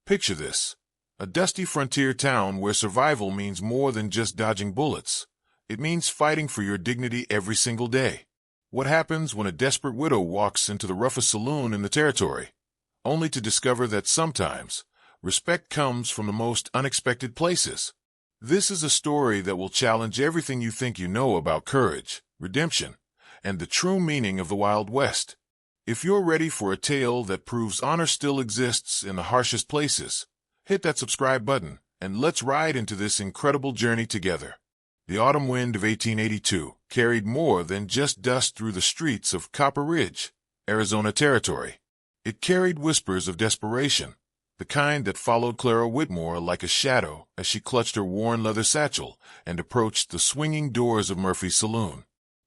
Picture this: a dusty frontier town where survival means more than just dodging bullets. It means fighting for your dignity every single day. What happens when a desperate widow walks into the roughest saloon in the territory, only to discover that sometimes respect comes from the most unexpected places? This is a story that will challenge everything you think you know about courage, redemption, and the true meaning of the Wild West. If you're ready for a tale that proves honor still exists in the harshest places, hit that subscribe button, and let's ride into this incredible journey together. The autumn wind of 1882 carried more than just dust through the streets of Copper Ridge, Arizona Territory. It carried whispers of desperation, the kind that followed Clara Whitmore like a shadow as she clutched her worn leather satchel and approached the swinging doors of Murphy's Saloon.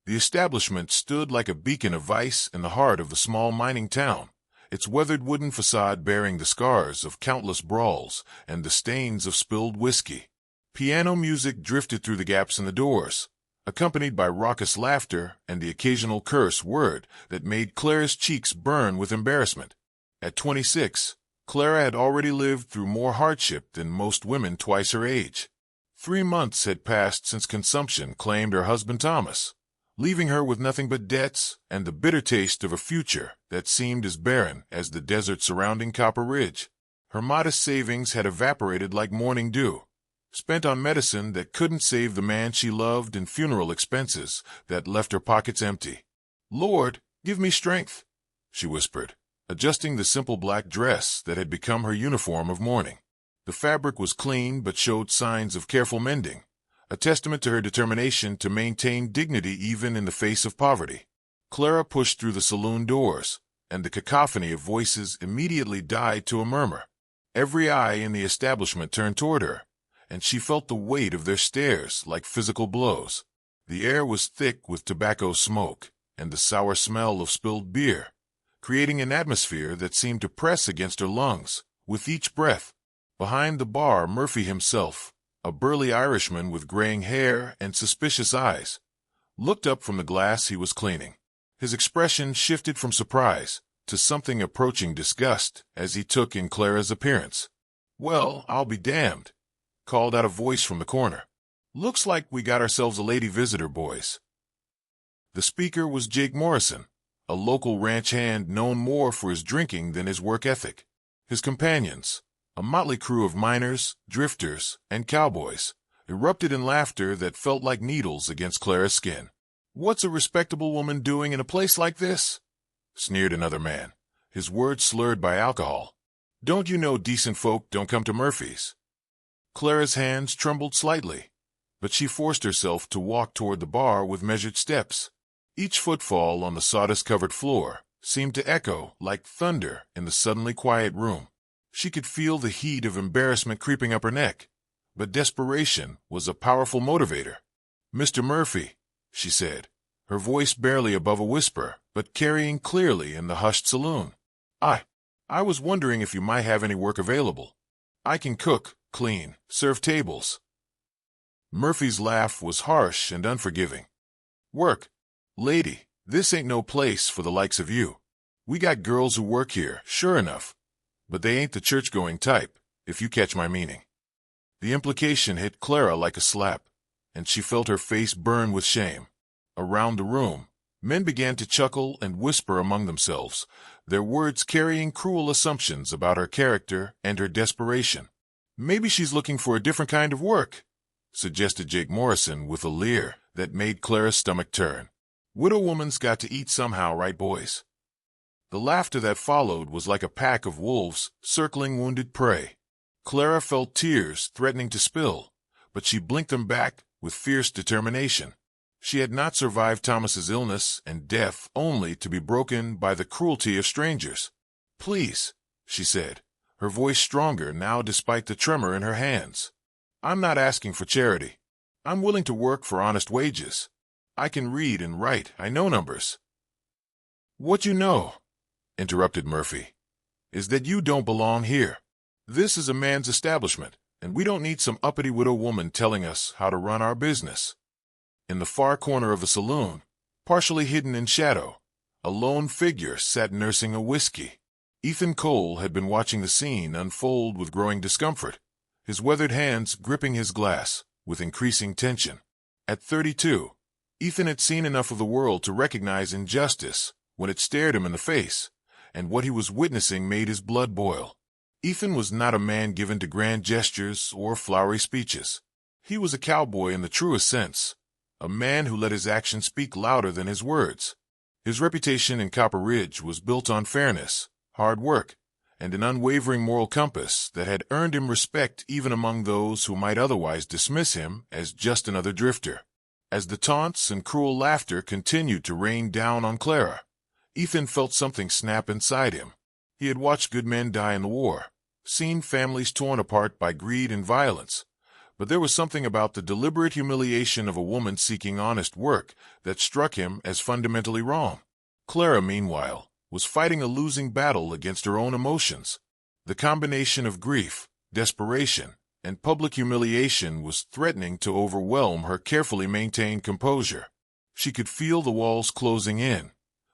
The establishment stood like a beacon of vice in the heart of the small mining town, its weathered wooden facade bearing the scars of countless brawls and the stains of spilled whiskey. Piano music drifted through the gaps in the doors, accompanied by raucous laughter and the occasional curse word that made Clara's cheeks burn with embarrassment. At 26, Clara had already lived through more hardship than most women twice her age. 3 months had passed since consumption claimed her husband Thomas, leaving her with nothing but debts and the bitter taste of a future that seemed as barren as the desert surrounding Copper Ridge. Her modest savings had evaporated like morning dew, spent on medicine that couldn't save the man she loved and funeral expenses that left her pockets empty. "Lord, give me strength," she whispered, adjusting the simple black dress that had become her uniform of mourning. The fabric was clean but showed signs of careful mending, a testament to her determination to maintain dignity even in the face of poverty. Clara pushed through the saloon doors, and the cacophony of voices immediately died to a murmur. Every eye in the establishment turned toward her, and she felt the weight of their stares like physical blows. The air was thick with tobacco smoke and the sour smell of spilled beer, creating an atmosphere that seemed to press against her lungs with each breath. Behind the bar, Murphy himself, a burly Irishman with graying hair and suspicious eyes, looked up from the glass he was cleaning. His expression shifted from surprise to something approaching disgust as he took in Clara's appearance. "Well, I'll be damned," called out a voice from the corner. "Looks like we got ourselves a lady visitor, boys." The speaker was Jake Morrison, a local ranch hand known more for his drinking than his work ethic. His companions, a motley crew of miners, drifters, and cowboys, erupted in laughter that felt like needles against Clara's skin. "What's a respectable woman doing in a place like this?" sneered another man, his words slurred by alcohol. "Don't you know decent folk don't come to Murphy's?" Clara's hands trembled slightly, but she forced herself to walk toward the bar with measured steps. Each footfall on the sawdust-covered floor seemed to echo like thunder in the suddenly quiet room. She could feel the heat of embarrassment creeping up her neck, but desperation was a powerful motivator. "Mr. Murphy," she said, her voice barely above a whisper, but carrying clearly in the hushed saloon. I was wondering if you might have any work available. I can cook, clean, serve tables." Murphy's laugh was harsh and unforgiving. "Work? Lady, this ain't no place for the likes of you. We got girls who work here, sure enough, but they ain't the church-going type, if you catch my meaning." The implication hit Clara like a slap, and she felt her face burn with shame. Around the room, men began to chuckle and whisper among themselves, their words carrying cruel assumptions about her character and her desperation. "Maybe she's looking for a different kind of work," suggested Jake Morrison with a leer that made Clara's stomach turn. "Widow woman's got to eat somehow, right, boys?" The laughter that followed was like a pack of wolves circling wounded prey. Clara felt tears threatening to spill, but she blinked them back with fierce determination. She had not survived Thomas's illness and death only to be broken by the cruelty of strangers. "Please," she said, her voice stronger now despite the tremor in her hands. "I'm not asking for charity. I'm willing to work for honest wages. I can read and write. I know numbers." "What you know," interrupted Murphy, "is that you don't belong here. This is a man's establishment, and we don't need some uppity widow woman telling us how to run our business." In the far corner of the saloon, partially hidden in shadow, a lone figure sat nursing a whiskey. Ethan Cole had been watching the scene unfold with growing discomfort, his weathered hands gripping his glass with increasing tension. At 32, Ethan had seen enough of the world to recognize injustice when it stared him in the face, and what he was witnessing made his blood boil. Ethan was not a man given to grand gestures or flowery speeches. He was a cowboy in the truest sense, a man who let his actions speak louder than his words. His reputation in Copper Ridge was built on fairness, hard work, and an unwavering moral compass that had earned him respect even among those who might otherwise dismiss him as just another drifter. As the taunts and cruel laughter continued to rain down on Clara, Ethan felt something snap inside him. He had watched good men die in the war, seen families torn apart by greed and violence, but there was something about the deliberate humiliation of a woman seeking honest work that struck him as fundamentally wrong. Clara, meanwhile, was fighting a losing battle against her own emotions. The combination of grief, desperation, and public humiliation was threatening to overwhelm her carefully maintained composure. She could feel the walls closing in,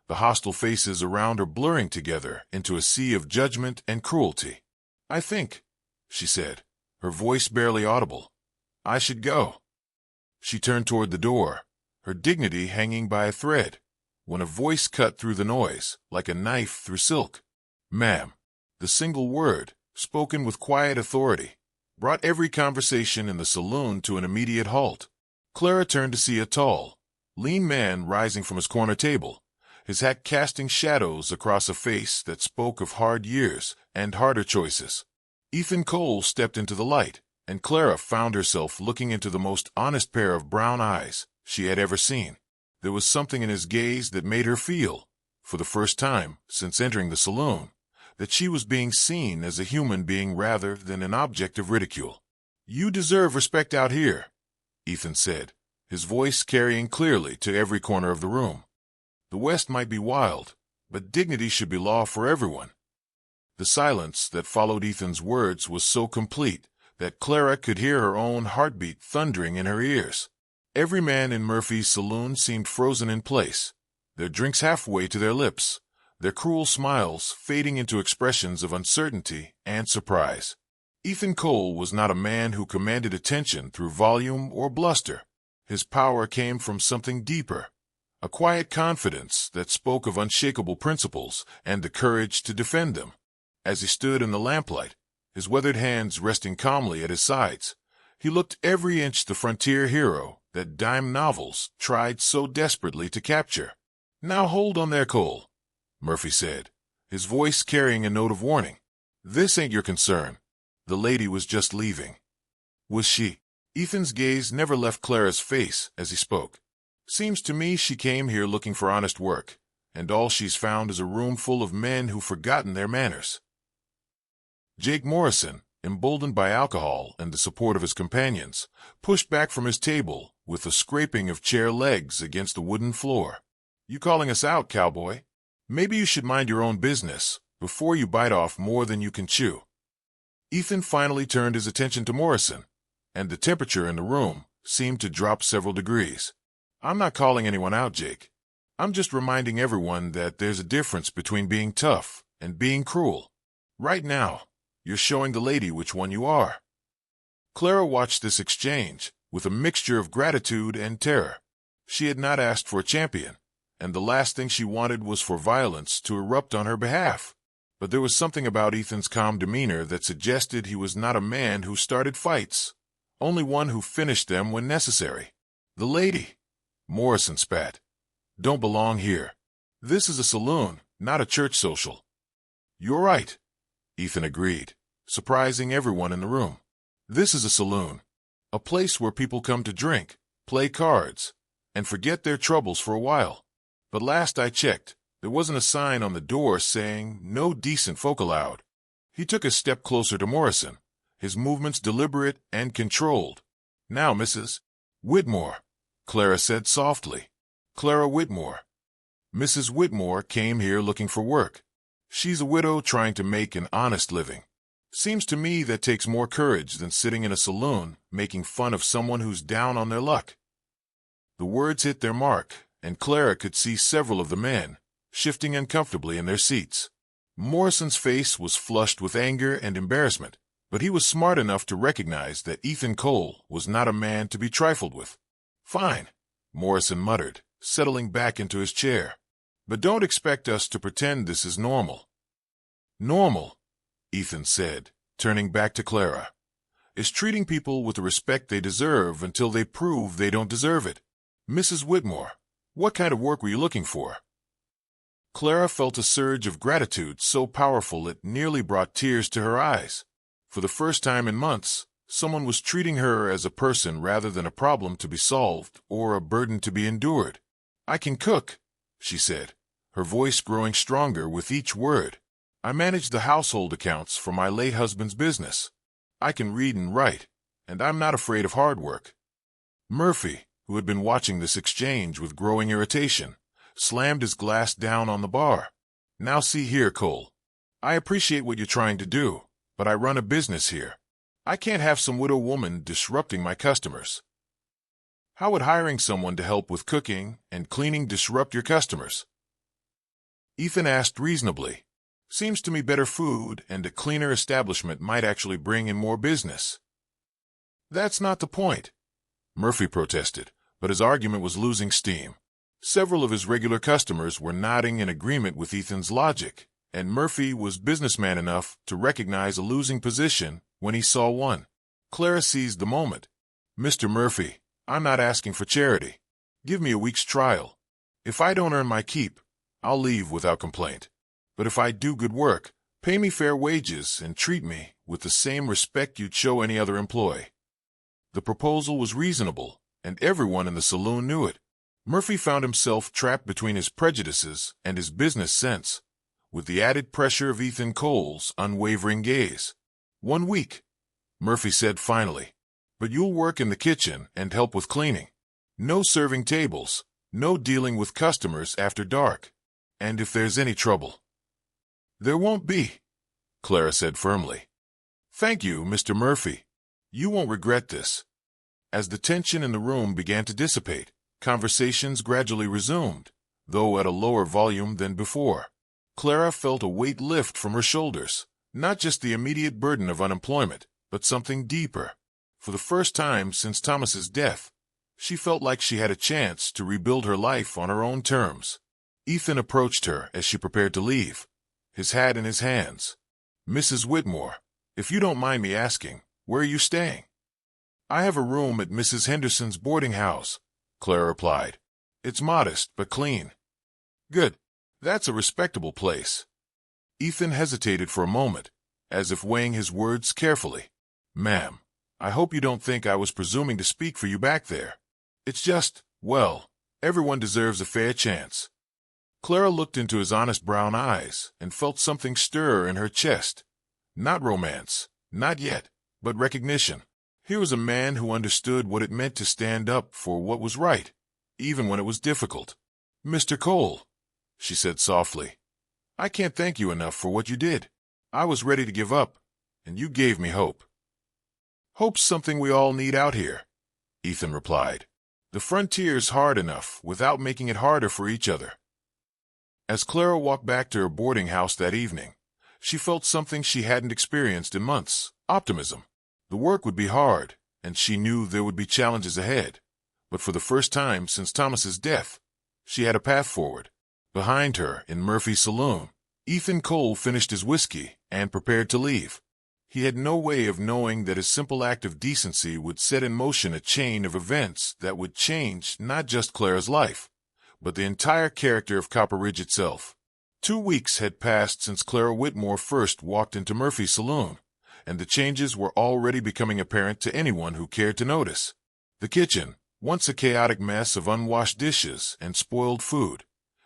the hostile faces around her blurring together into a sea of judgment and cruelty. "I think," she said, her voice barely audible, "I should go." She turned toward the door, her dignity hanging by a thread, when a voice cut through the noise, like a knife through silk. "Ma'am." The single word, spoken with quiet authority, brought every conversation in the saloon to an immediate halt. Clara turned to see a tall, lean man rising from his corner table, his hat casting shadows across a face that spoke of hard years and harder choices. Ethan Cole stepped into the light, and Clara found herself looking into the most honest pair of brown eyes she had ever seen. There was something in his gaze that made her feel, for the first time since entering the saloon, that she was being seen as a human being rather than an object of ridicule. "You deserve respect out here," Ethan said, his voice carrying clearly to every corner of the room. "The West might be wild, but dignity should be law for everyone." The silence that followed Ethan's words was so complete that Clara could hear her own heartbeat thundering in her ears. Every man in Murphy's saloon seemed frozen in place, their drinks halfway to their lips, their cruel smiles fading into expressions of uncertainty and surprise. Ethan Cole was not a man who commanded attention through volume or bluster. His power came from something deeper, a quiet confidence that spoke of unshakable principles and the courage to defend them. As he stood in the lamplight, his weathered hands resting calmly at his sides, he looked every inch the frontier hero that dime novels tried so desperately to capture. "Now hold on there, Cole," Murphy said, his voice carrying a note of warning. "This ain't your concern. The lady was just leaving." "Was she?" Ethan's gaze never left Clara's face as he spoke. "Seems to me she came here looking for honest work, and all she's found is a room full of men who've forgotten their manners." Jake Morrison, emboldened by alcohol and the support of his companions, pushed back from his table with the scraping of chair legs against the wooden floor. "You calling us out, cowboy? Maybe you should mind your own business before you bite off more than you can chew." Ethan finally turned his attention to Morrison, and the temperature in the room seemed to drop several degrees. "I'm not calling anyone out, Jake. I'm just reminding everyone that there's a difference between being tough and being cruel. Right now, you're showing the lady which one you are." Clara watched this exchange with a mixture of gratitude and terror. She had not asked for a champion, and the last thing she wanted was for violence to erupt on her behalf. But there was something about Ethan's calm demeanor that suggested he was not a man who started fights, only one who finished them when necessary. "The lady," Morrison spat, "don't belong here. This is a saloon, not a church social." "You're right," Ethan agreed, surprising everyone in the room. "This is a saloon, a place where people come to drink, play cards, and forget their troubles for a while. But last I checked, there wasn't a sign on the door saying no decent folk allowed." He took a step closer to Morrison, his movements deliberate and controlled. "Now, Mrs. Whitmore," Clara said softly. "Clara Whitmore. Mrs. Whitmore came here looking for work. She's a widow trying to make an honest living. Seems to me that takes more courage than sitting in a saloon making fun of someone who's down on their luck." The words hit their mark, and Clara could see several of the men shifting uncomfortably in their seats. Morrison's face was flushed with anger and embarrassment, but he was smart enough to recognize that Ethan Cole was not a man to be trifled with. "Fine," Morrison muttered, settling back into his chair. "But don't expect us to pretend this is normal." "Normal," Ethan said, turning back to Clara, "is treating people with the respect they deserve until they prove they don't deserve it. Mrs. Whitmore, what kind of work were you looking for?" Clara felt a surge of gratitude so powerful it nearly brought tears to her eyes. For the first time in months, someone was treating her as a person rather than a problem to be solved or a burden to be endured. "I can cook," she said, her voice growing stronger with each word. "I manage the household accounts for my late husband's business. I can read and write, and I'm not afraid of hard work." Murphy, who had been watching this exchange with growing irritation, slammed his glass down on the bar. "Now see here, Cole. I appreciate what you're trying to do, but I run a business here. I can't have some widow woman disrupting my customers." "How would hiring someone to help with cooking and cleaning disrupt your customers?" Ethan asked reasonably. "Seems to me better food and a cleaner establishment might actually bring in more business." "That's not the point," Murphy protested, but his argument was losing steam. Several of his regular customers were nodding in agreement with Ethan's logic, and Murphy was businessman enough to recognize a losing position when he saw one. Clara seized the moment. "Mr. Murphy, I'm not asking for charity. Give me a week's trial. If I don't earn my keep, I'll leave without complaint. But if I do good work, pay me fair wages and treat me with the same respect you'd show any other employee." The proposal was reasonable, and everyone in the saloon knew it. Murphy found himself trapped between his prejudices and his business sense, with the added pressure of Ethan Cole's unwavering gaze. "1 week," Murphy said finally. "But you'll work in the kitchen and help with cleaning. No serving tables, no dealing with customers after dark. And if there's any trouble—" "There won't be," Clara said firmly. "Thank you, Mr. Murphy. You won't regret this." As the tension in the room began to dissipate, conversations gradually resumed, though at a lower volume than before. Clara felt a weight lift from her shoulders, not just the immediate burden of unemployment, but something deeper. For the first time since Thomas's death, she felt like she had a chance to rebuild her life on her own terms. Ethan approached her as she prepared to leave, his hat in his hands. "Mrs. Whitmore, if you don't mind me asking, where are you staying?" "I have a room at Mrs. Henderson's boarding house," Clara replied. "It's modest but clean." "Good. That's a respectable place." Ethan hesitated for a moment, as if weighing his words carefully. "Ma'am, I hope you don't think I was presuming to speak for you back there. It's just, well, everyone deserves a fair chance." Clara looked into his honest brown eyes and felt something stir in her chest. Not romance, not yet, but recognition. Here was a man who understood what it meant to stand up for what was right, even when it was difficult. "Mr. Cole," she said softly, "I can't thank you enough for what you did. I was ready to give up, and you gave me hope." "Hope's something we all need out here," Ethan replied. "The frontier's hard enough without making it harder for each other." As Clara walked back to her boarding house that evening, she felt something she hadn't experienced in months: optimism. The work would be hard, and she knew there would be challenges ahead. But for the first time since Thomas's death, she had a path forward. Behind her, in Murphy's saloon, Ethan Cole finished his whiskey and prepared to leave. He had no way of knowing that his simple act of decency would set in motion a chain of events that would change not just Clara's life, but the entire character of Copper Ridge itself. 2 weeks had passed since Clara Whitmore first walked into Murphy's saloon, and the changes were already becoming apparent to anyone who cared to notice. The kitchen, once a chaotic mess of unwashed dishes and spoiled food,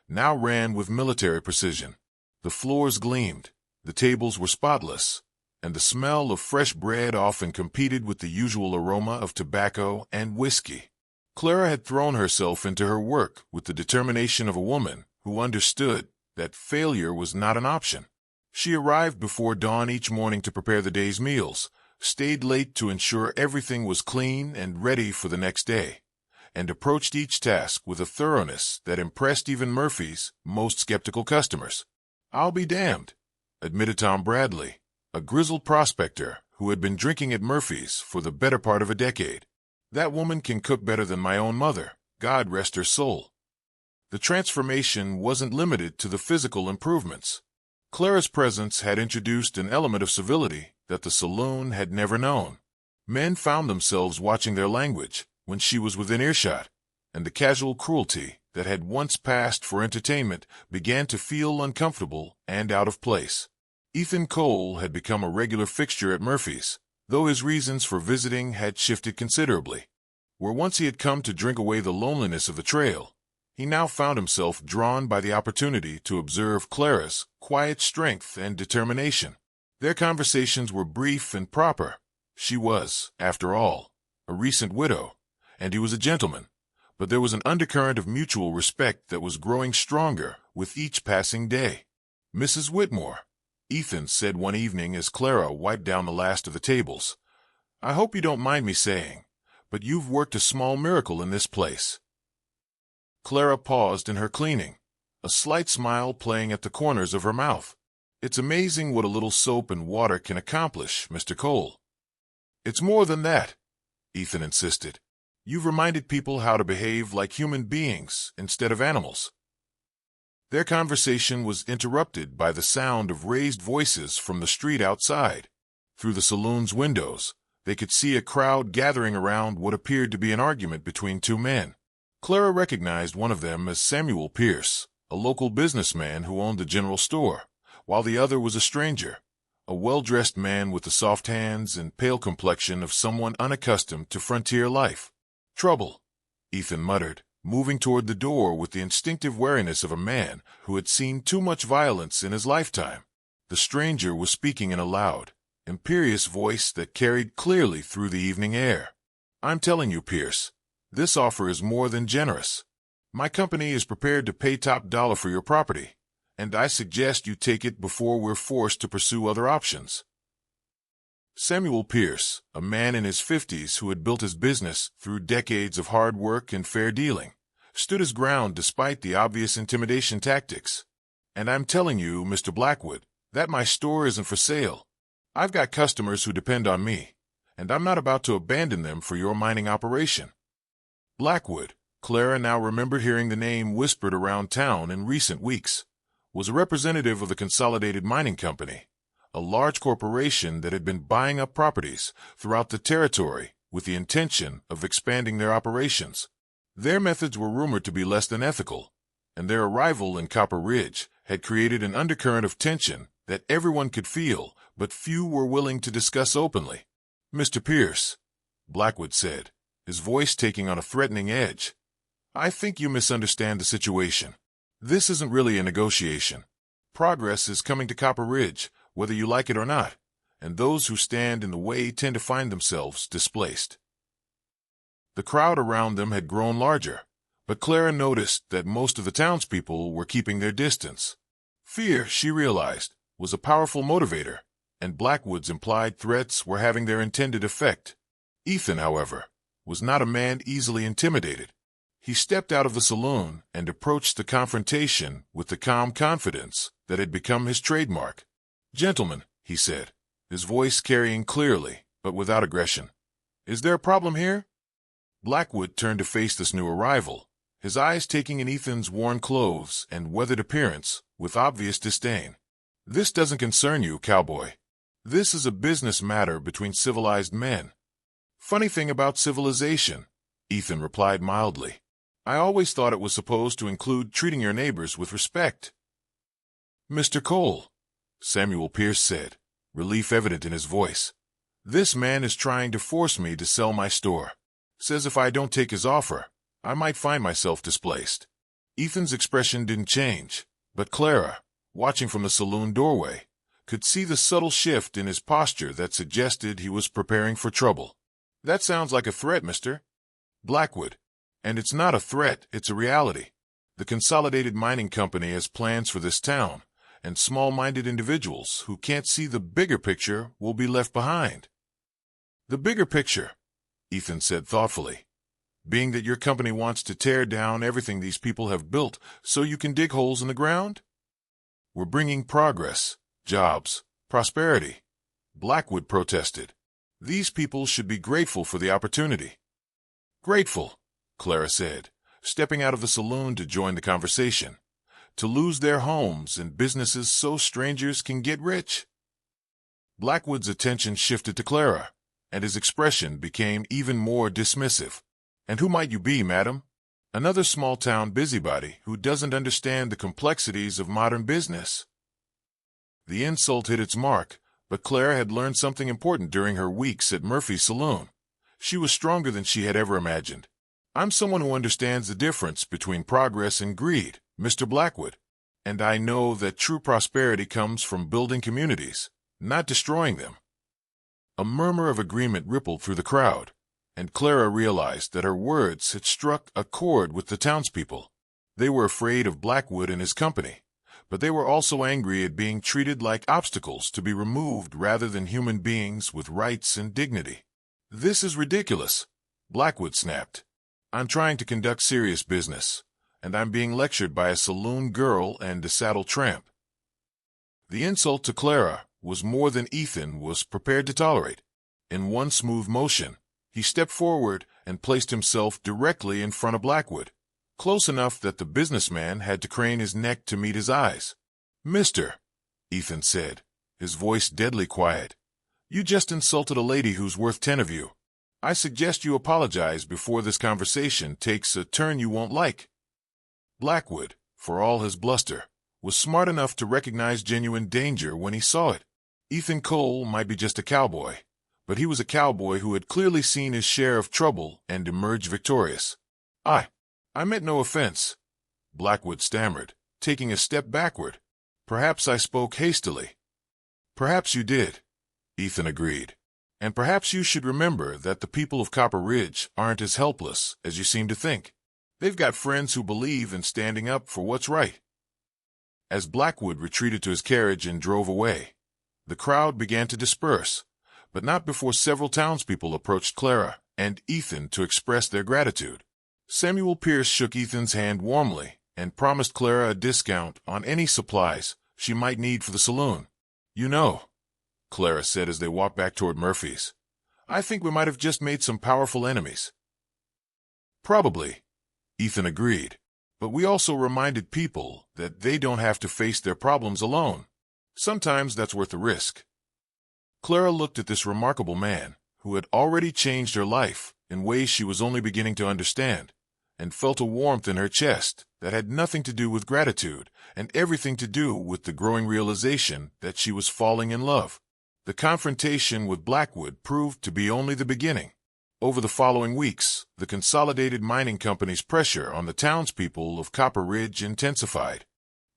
now ran with military precision. The floors gleamed, the tables were spotless, and the smell of fresh bread often competed with the usual aroma of tobacco and whiskey. Clara had thrown herself into her work with the determination of a woman who understood that failure was not an option. She arrived before dawn each morning to prepare the day's meals, stayed late to ensure everything was clean and ready for the next day, and approached each task with a thoroughness that impressed even Murphy's most skeptical customers. "I'll be damned," admitted Tom Bradley, a grizzled prospector who had been drinking at Murphy's for the better part of a decade. That woman can cook better than my own mother, God rest her soul. The transformation wasn't limited to the physical improvements. Clara's presence had introduced an element of civility that the saloon had never known. Men found themselves watching their language when she was within earshot, and the casual cruelty that had once passed for entertainment began to feel uncomfortable and out of place. Ethan Cole had become a regular fixture at Murphy's, though his reasons for visiting had shifted considerably. Where once he had come to drink away the loneliness of the trail, he now found himself drawn by the opportunity to observe Clara's quiet strength and determination. Their conversations were brief and proper. She was, after all, a recent widow, and he was a gentleman, but there was an undercurrent of mutual respect that was growing stronger with each passing day. "Mrs. Whitmore," Ethan said one evening as Clara wiped down the last of the tables, "I hope you don't mind me saying, but you've worked a small miracle in this place." Clara paused in her cleaning, a slight smile playing at the corners of her mouth. "It's amazing what a little soap and water can accomplish, Mr. Cole." "It's more than that," Ethan insisted. "You've reminded people how to behave like human beings instead of animals." Their conversation was interrupted by the sound of raised voices from the street outside. Through the saloon's windows, they could see a crowd gathering around what appeared to be an argument between two men. Clara recognized one of them as Samuel Pierce, a local businessman who owned a general store, while the other was a stranger, a well-dressed man with the soft hands and pale complexion of someone unaccustomed to frontier life. "Trouble," Ethan muttered, moving toward the door with the instinctive wariness of a man who had seen too much violence in his lifetime. The stranger was speaking in a loud, imperious voice that carried clearly through the evening air. "I'm telling you, Pierce, this offer is more than generous. My company is prepared to pay top dollar for your property, and I suggest you take it before we're forced to pursue other options." Samuel Pierce, a man in his 50s who had built his business through decades of hard work and fair dealing, stood his ground despite the obvious intimidation tactics. "And I'm telling you, Mr. Blackwood, that my store isn't for sale. I've got customers who depend on me, and I'm not about to abandon them for your mining operation." Blackwood, Clara now remembered hearing the name whispered around town in recent weeks, was a representative of the Consolidated Mining Company, a large corporation that had been buying up properties throughout the territory with the intention of expanding their operations. Their methods were rumored to be less than ethical, and their arrival in Copper Ridge had created an undercurrent of tension that everyone could feel, but few were willing to discuss openly. "Mr. Pierce," Blackwood said, his voice taking on a threatening edge, "I think you misunderstand the situation. This isn't really a negotiation. Progress is coming to Copper Ridge, whether you like it or not, and those who stand in the way tend to find themselves displaced." The crowd around them had grown larger, but Clara noticed that most of the townspeople were keeping their distance. Fear, she realized, was a powerful motivator, and Blackwood's implied threats were having their intended effect. Ethan, however, was not a man easily intimidated. He stepped out of the saloon and approached the confrontation with the calm confidence that had become his trademark. "Gentlemen," he said, his voice carrying clearly, but without aggression, "is there a problem here?" Blackwood turned to face this new arrival, his eyes taking in Ethan's worn clothes and weathered appearance with obvious disdain. "This doesn't concern you, Cowboy. This is a business matter between civilized men." "Funny thing about civilization," Ethan replied mildly. "I always thought it was supposed to include treating your neighbors with respect." "Mr. Cole," Samuel Pierce said, relief evident in his voice, "this man is trying to force me to sell my store. Says if I don't take his offer, I might find myself displaced." Ethan's expression didn't change, but Clara, watching from the saloon doorway, could see the subtle shift in his posture that suggested he was preparing for trouble. "That sounds like a threat, Mr. Blackwood. And it's not a threat, it's a reality. The Consolidated Mining Company has plans for this town, and small-minded individuals who can't see the bigger picture will be left behind." "The bigger picture," Ethan said thoughtfully, "being that your company wants to tear down everything these people have built so you can dig holes in the ground?" "We're bringing progress," jobs, prosperity. Blackwood protested. These people should be grateful for the opportunity. Grateful, Clara said, stepping out of the saloon to join the conversation. To lose their homes and businesses so strangers can get rich. Blackwood's attention shifted to Clara, and his expression became even more dismissive. And who might you be, madam? Another small-town busybody who doesn't understand the complexities of modern business. The insult hit its mark, but Clara had learned something important during her weeks at Murphy's Saloon. She was stronger than she had ever imagined. I'm someone who understands the difference between progress and greed, Mr. Blackwood, and I know that true prosperity comes from building communities, not destroying them. A murmur of agreement rippled through the crowd, and Clara realized that her words had struck a chord with the townspeople. They were afraid of Blackwood and his company, but they were also angry at being treated like obstacles to be removed rather than human beings with rights and dignity. "This is ridiculous," Blackwood snapped. "I'm trying to conduct serious business, and I'm being lectured by a saloon girl and a saddle tramp." The insult to Clara was more than Ethan was prepared to tolerate. In one smooth motion, he stepped forward and placed himself directly in front of Blackwood, close enough that the businessman had to crane his neck to meet his eyes. "Mister," Ethan said, his voice deadly quiet, "you just insulted a lady who's worth 10 of you. I suggest you apologize before this conversation takes a turn you won't like." Blackwood, for all his bluster, was smart enough to recognize genuine danger when he saw it. Ethan Cole might be just a cowboy, but he was a cowboy who had clearly seen his share of trouble and emerged victorious. I meant no offense," Blackwood stammered, taking a step backward. "Perhaps I spoke hastily." "Perhaps you did," Ethan agreed. "And perhaps you should remember that the people of Copper Ridge aren't as helpless as you seem to think. They've got friends who believe in standing up for what's right." As Blackwood retreated to his carriage and drove away, the crowd began to disperse, but not before several townspeople approached Clara and Ethan to express their gratitude. Samuel Pierce shook Ethan's hand warmly and promised Clara a discount on any supplies she might need for the saloon. "You know," Clara said as they walked back toward Murphy's, "I think we might have just made some powerful enemies." "Probably," Ethan agreed, "but we also reminded people that they don't have to face their problems alone. Sometimes that's worth the risk." Clara looked at this remarkable man, who had already changed her life in ways she was only beginning to understand, and felt a warmth in her chest that had nothing to do with gratitude and everything to do with the growing realization that she was falling in love. The confrontation with Blackwood proved to be only the beginning. Over the following weeks, the Consolidated Mining Company's pressure on the townspeople of Copper Ridge intensified.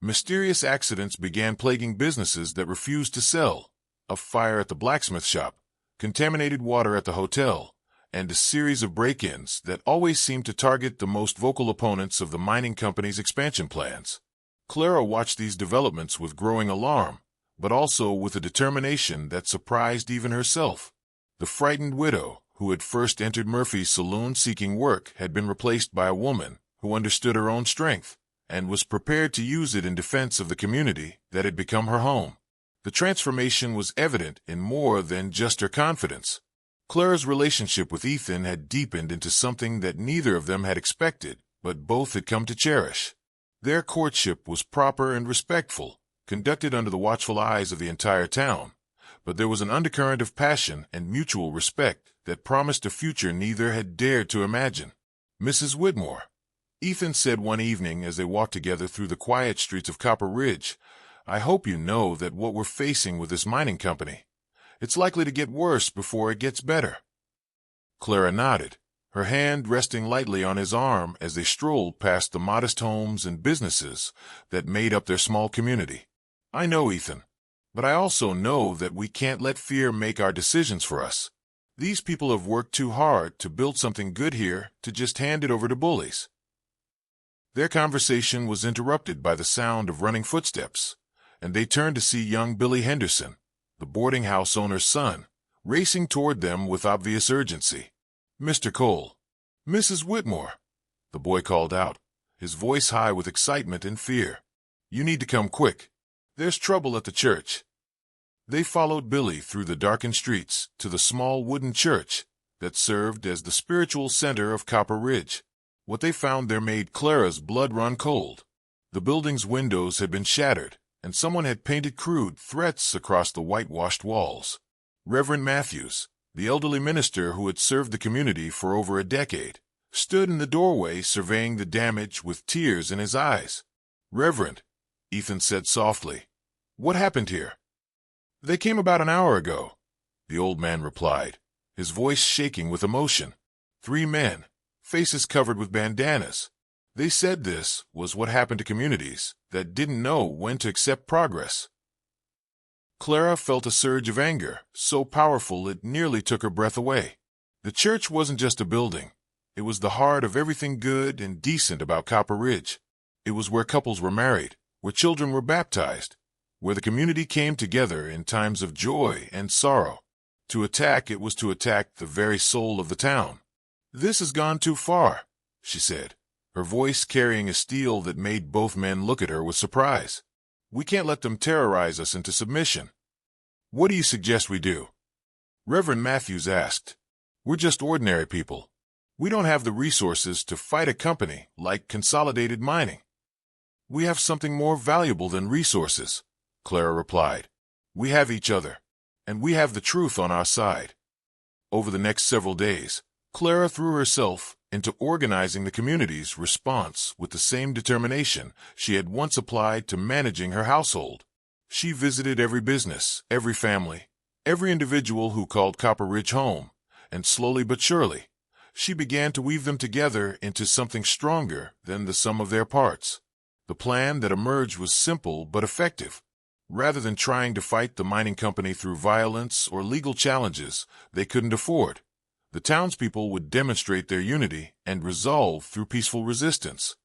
Mysterious accidents began plaguing businesses that refused to sell: a fire at the blacksmith shop, contaminated water at the hotel, and a series of break-ins that always seemed to target the most vocal opponents of the mining company's expansion plans. Clara watched these developments with growing alarm, but also with a determination that surprised even herself. The frightened widow, who had first entered Murphy's Saloon seeking work, had been replaced by a woman who understood her own strength and was prepared to use it in defense of the community that had become her home. The transformation was evident in more than just her confidence. Clara's relationship with Ethan had deepened into something that neither of them had expected, but both had come to cherish. Their courtship was proper and respectful, conducted under the watchful eyes of the entire town, but there was an undercurrent of passion and mutual respect that promised a future neither had dared to imagine. "Mrs. Whitmore," Ethan said one evening as they walked together through the quiet streets of Copper Ridge, "I hope you know that what we're facing with this mining company, it's likely to get worse before it gets better." Clara nodded, her hand resting lightly on his arm as they strolled past the modest homes and businesses that made up their small community. "I know, Ethan, but I also know that we can't let fear make our decisions for us. These people have worked too hard to build something good here to just hand it over to bullies." Their conversation was interrupted by the sound of running footsteps, and they turned to see young Billy Henderson, the boarding house owner's son, racing toward them with obvious urgency. "Mr. Cole." "Mrs. Whitmore," the boy called out, his voice high with excitement and fear. "You need to come quick. There's trouble at the church. They followed Billy through the darkened streets to the small wooden church that served as the spiritual center of Copper Ridge. What they found there made Clara's blood run cold. The building's windows had been shattered, and someone had painted crude threats across the whitewashed walls. Reverend Matthews, the elderly minister who had served the community for over a decade, stood in the doorway surveying the damage with tears in his eyes. "Reverend," Ethan said softly, "what happened here?" "They came about an hour ago," the old man replied, his voice shaking with emotion. 3 men, faces covered with bandanas. They said this was what happened to communities that didn't know when to accept progress. Clara felt a surge of anger, so powerful it nearly took her breath away. The church wasn't just a building. It was the heart of everything good and decent about Copper Ridge. It was where couples were married, where children were baptized, where the community came together in times of joy and sorrow. To attack it was to attack the very soul of the town. "This has gone too far," she said, her voice carrying a steel that made both men look at her with surprise. "We can't let them terrorize us into submission." "What do you suggest we do?" Reverend Matthews asked. "We're just ordinary people. We don't have the resources to fight a company like Consolidated Mining." "We have something more valuable than resources," Clara replied. "We have each other, and we have the truth on our side." Over the next several days, Clara threw herself into organizing the community's response with the same determination she had once applied to managing her household. She visited every business, every family, every individual who called Copper Ridge home, and slowly but surely, she began to weave them together into something stronger than the sum of their parts. The plan that emerged was simple but effective. Rather than trying to fight the mining company through violence or legal challenges they couldn't afford, the townspeople would demonstrate their unity and resolve through peaceful resistance.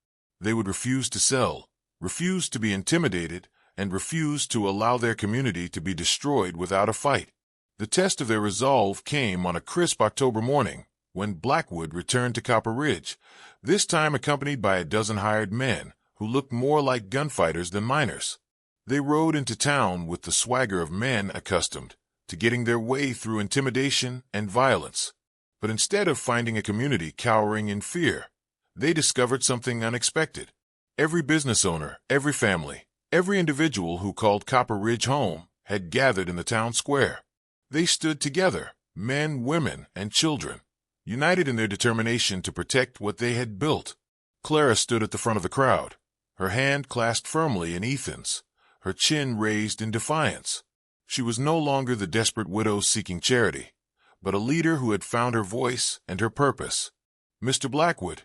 They would refuse to sell, refuse to be intimidated, and refuse to allow their community to be destroyed without a fight. The test of their resolve came on a crisp October morning when Blackwood returned to Copper Ridge, this time accompanied by a dozen hired men who looked more like gunfighters than miners. They rode into town with the swagger of men accustomed to getting their way through intimidation and violence. But instead of finding a community cowering in fear, they discovered something unexpected. Every business owner, every family, every individual who called Copper Ridge home had gathered in the town square. They stood together, men, women, and children, united in their determination to protect what they had built. Clara stood at the front of the crowd, her hand clasped firmly in Ethan's, her chin raised in defiance. She was no longer the desperate widow seeking charity, but a leader who had found her voice and her purpose. "Mr. Blackwood,"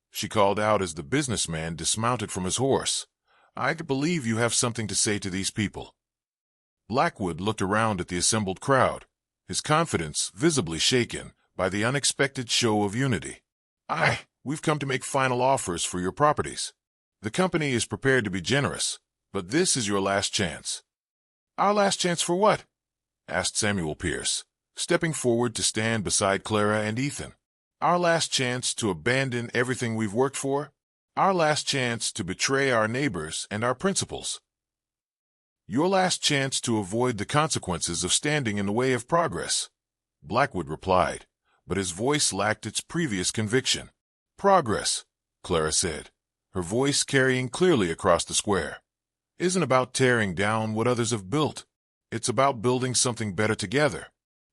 she called out as the businessman dismounted from his horse, "I believe you have something to say to these people." Blackwood looked around at the assembled crowd, his confidence visibly shaken by the unexpected show of unity. "We've come to make final offers for your properties. The company is prepared to be generous, but this is your last chance." "Our last chance for what?" asked Samuel Pierce, stepping forward to stand beside Clara and Ethan. "Our last chance to abandon everything we've worked for? Our last chance to betray our neighbors and our principles. Your last chance to avoid the consequences of standing in the way of progress," Blackwood replied, but his voice lacked its previous conviction. "Progress," Clara said, her voice carrying clearly across the square, "isn't about tearing down what others have built. It's about building something better together.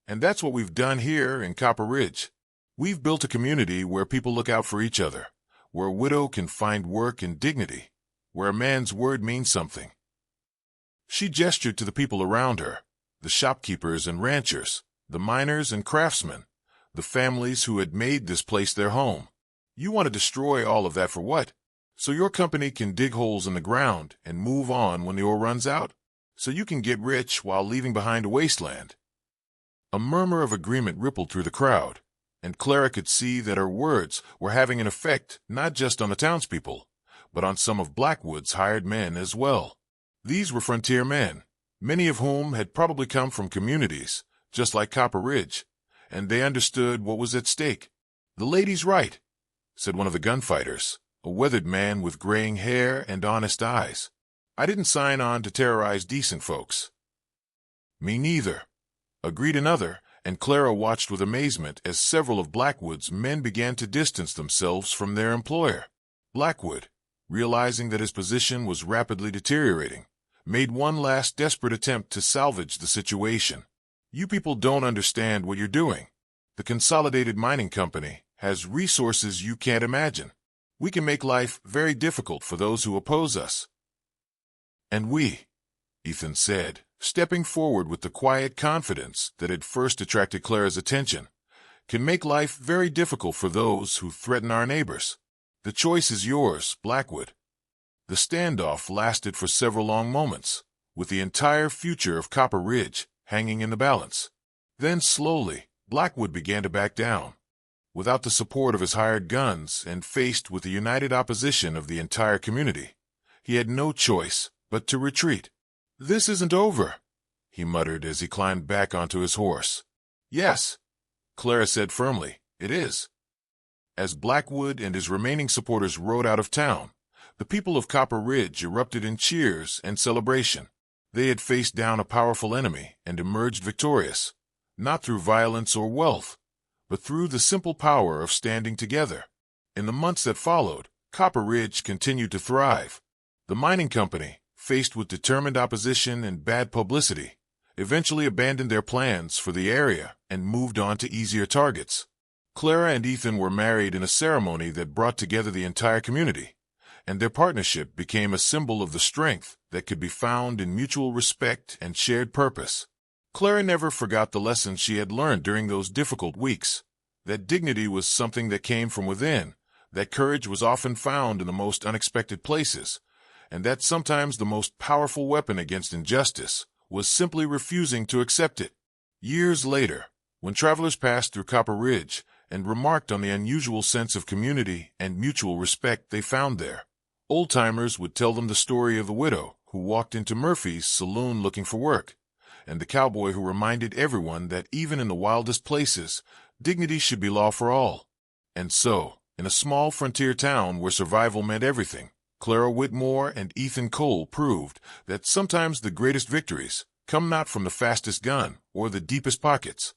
And that's what we've done here in Copper Ridge. We've built a community where people look out for each other, where a widow can find work and dignity, where a man's word means something." She gestured to the people around her, the shopkeepers and ranchers, the miners and craftsmen, the families who had made this place their home. "You want to destroy all of that for what? So your company can dig holes in the ground and move on when the ore runs out? So you can get rich while leaving behind a wasteland?" A murmur of agreement rippled through the crowd, and Clara could see that her words were having an effect not just on the townspeople, but on some of Blackwood's hired men as well. These were frontier men, many of whom had probably come from communities just like Copper Ridge, and they understood what was at stake. "The lady's right," said one of the gunfighters, a weathered man with graying hair and honest eyes. "I didn't sign on to terrorize decent folks." Me neither, agreed another, and Clara watched with amazement as several of Blackwood's men began to distance themselves from their employer. Blackwood, realizing that his position was rapidly deteriorating, made one last desperate attempt to salvage the situation. You people don't understand what you're doing. The Consolidated Mining Company has resources you can't imagine. We can make life very difficult for those who oppose us. And we, Ethan said, stepping forward with the quiet confidence that had first attracted Clara's attention, can make life very difficult for those who threaten our neighbors. The choice is yours, Blackwood. The standoff lasted for several long moments, with the entire future of Copper Ridge hanging in the balance. Then slowly, Blackwood began to back down. Without the support of his hired guns and faced with the united opposition of the entire community, he had no choice but to retreat. "This isn't over," he muttered as he climbed back onto his horse. "Yes," Clara said firmly, "it is." As Blackwood and his remaining supporters rode out of town, the people of Copper Ridge erupted in cheers and celebration. They had faced down a powerful enemy and emerged victorious, not through violence or wealth, but through the simple power of standing together. In the months that followed, Copper Ridge continued to thrive. The mining company, faced with determined opposition and bad publicity, eventually abandoned their plans for the area and moved on to easier targets. Clara and Ethan were married in a ceremony that brought together the entire community, and their partnership became a symbol of the strength that could be found in mutual respect and shared purpose. Clara never forgot the lessons she had learned during those difficult weeks, that dignity was something that came from within, that courage was often found in the most unexpected places, and that sometimes the most powerful weapon against injustice was simply refusing to accept it. Years later, when travelers passed through Copper Ridge and remarked on the unusual sense of community and mutual respect they found there, old-timers would tell them the story of the widow who walked into Murphy's saloon looking for work, and the cowboy who reminded everyone that even in the wildest places, dignity should be law for all. And so, in a small frontier town where survival meant everything, Clara Whitmore and Ethan Cole proved that sometimes the greatest victories come not from the fastest gun or the deepest pockets,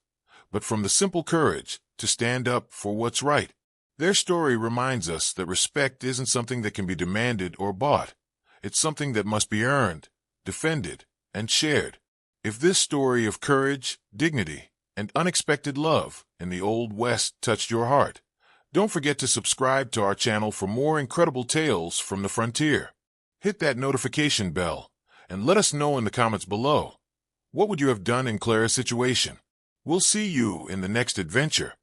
but from the simple courage to stand up for what's right. Their story reminds us that respect isn't something that can be demanded or bought. It's something that must be earned, defended, and shared. If this story of courage, dignity, and unexpected love in the Old West touched your heart, don't forget to subscribe to our channel for more incredible tales from the frontier. Hit that notification bell, and let us know in the comments below. What would you have done in Clara's situation? We'll see you in the next adventure.